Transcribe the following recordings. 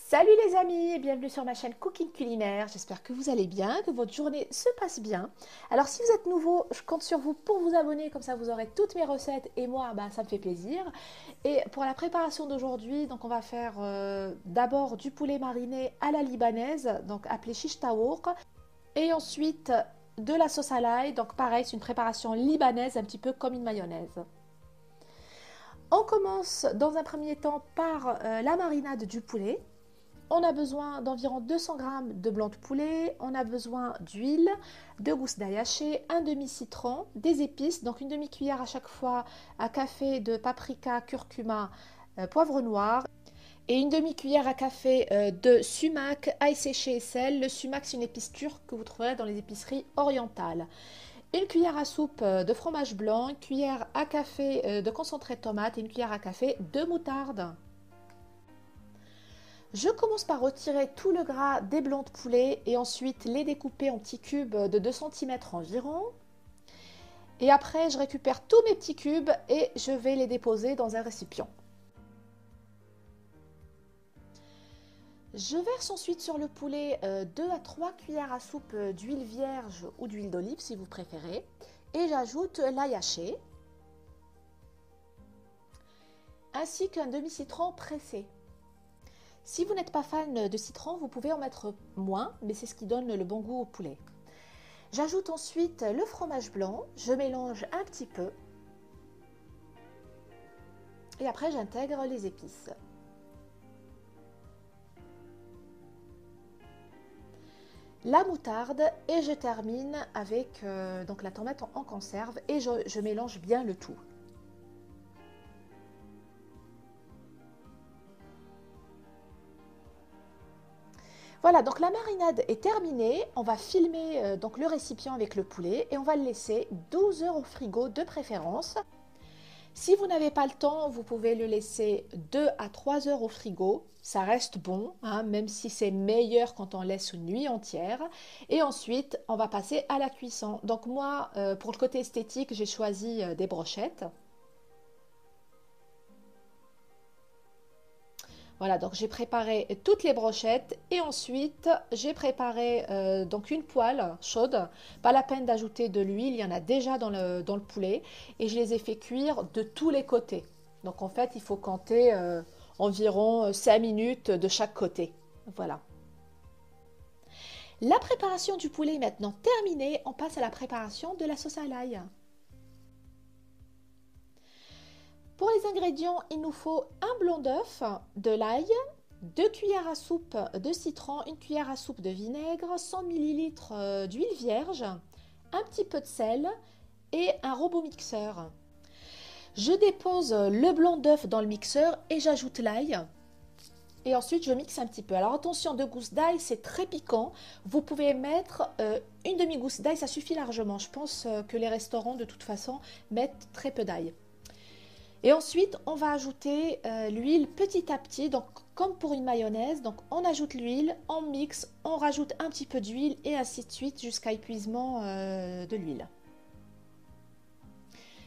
Salut les amis et bienvenue sur ma chaîne Cooking Culinaire. J'espère que vous allez bien, que votre journée se passe bien. Alors si vous êtes nouveau, je compte sur vous pour vous abonner, comme ça vous aurez toutes mes recettes et moi, ça me fait plaisir. Et pour la préparation d'aujourd'hui, donc on va faire d'abord du poulet mariné à la libanaise, donc appelé shish taouk, et ensuite de la sauce à l'ail, donc pareil, c'est une préparation libanaise, un petit peu comme une mayonnaise. On commence dans un premier temps par la marinade du poulet. On a besoin d'environ 200 g de blanc de poulet, on a besoin d'huile, de gousses d'ail haché, un demi-citron, des épices, donc une demi-cuillère à chaque fois à café de paprika, curcuma, poivre noir et une demi-cuillère à café de sumac, ail séché et sel. Le sumac, c'est une épice turque que vous trouverez dans les épiceries orientales. Une cuillère à soupe de fromage blanc, une cuillère à café de concentré de tomate et une cuillère à café de moutarde. Je commence par retirer tout le gras des blancs de poulet et ensuite les découper en petits cubes de 2 cm environ. Et après, je récupère tous mes petits cubes et je vais les déposer dans un récipient. Je verse ensuite sur le poulet 2 à 3 cuillères à soupe d'huile vierge ou d'huile d'olive si vous préférez. Et j'ajoute l'ail haché ainsi qu'un demi-citron pressé. Si vous n'êtes pas fan de citron, vous pouvez en mettre moins, mais c'est ce qui donne le bon goût au poulet. J'ajoute ensuite le fromage blanc, je mélange un petit peu et après j'intègre les épices. La moutarde et je termine avec donc la tomate en conserve et je mélange bien le tout. Voilà, donc la marinade est terminée. On va filmer donc le récipient avec le poulet et on va le laisser 12 heures au frigo de préférence. Si vous n'avez pas le temps, vous pouvez le laisser 2 à 3 heures au frigo. Ça reste bon, hein, même si c'est meilleur quand on laisse une nuit entière. Et ensuite, on va passer à la cuisson. Donc moi, pour le côté esthétique, j'ai choisi des brochettes. Voilà, donc j'ai préparé toutes les brochettes et ensuite j'ai préparé donc une poêle chaude. Pas la peine d'ajouter de l'huile, il y en a déjà dans le poulet et je les ai fait cuire de tous les côtés. Donc en fait, il faut compter environ 5 minutes de chaque côté. Voilà. La préparation du poulet est maintenant terminée. On passe à la préparation de la sauce à l'ail. Pour les ingrédients, il nous faut un blanc d'œuf, de l'ail, 2 cuillères à soupe de citron, une cuillère à soupe de vinaigre, 100 ml d'huile vierge, un petit peu de sel et un robot mixeur. Je dépose le blanc d'œuf dans le mixeur et j'ajoute l'ail. Et ensuite, je mixe un petit peu. Alors attention, 2 gousses d'ail, c'est très piquant. Vous pouvez mettre une demi-gousse d'ail, ça suffit largement. Je pense que les restaurants, de toute façon, mettent très peu d'ail. Et ensuite, on va ajouter l'huile petit à petit, donc comme pour une mayonnaise. Donc on ajoute l'huile, on mixe, on rajoute un petit peu d'huile et ainsi de suite jusqu'à épuisement de l'huile.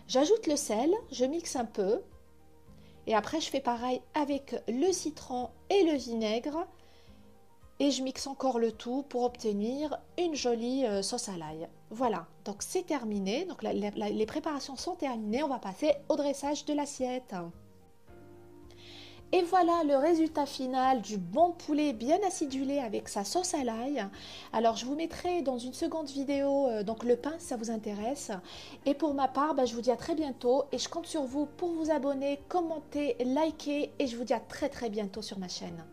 J'ajoute le sel, je mixe un peu et après je fais pareil avec le citron et le vinaigre et je mixe encore le tout pour obtenir une jolie sauce à l'ail. Voilà, donc c'est terminé, donc les préparations sont terminées, on va passer au dressage de l'assiette. Et voilà le résultat final du bon poulet bien acidulé avec sa sauce à l'ail. Alors je vous mettrai dans une seconde vidéo donc le pain si ça vous intéresse. Et pour ma part, je vous dis à très bientôt et je compte sur vous pour vous abonner, commenter, liker et je vous dis à très bientôt sur ma chaîne.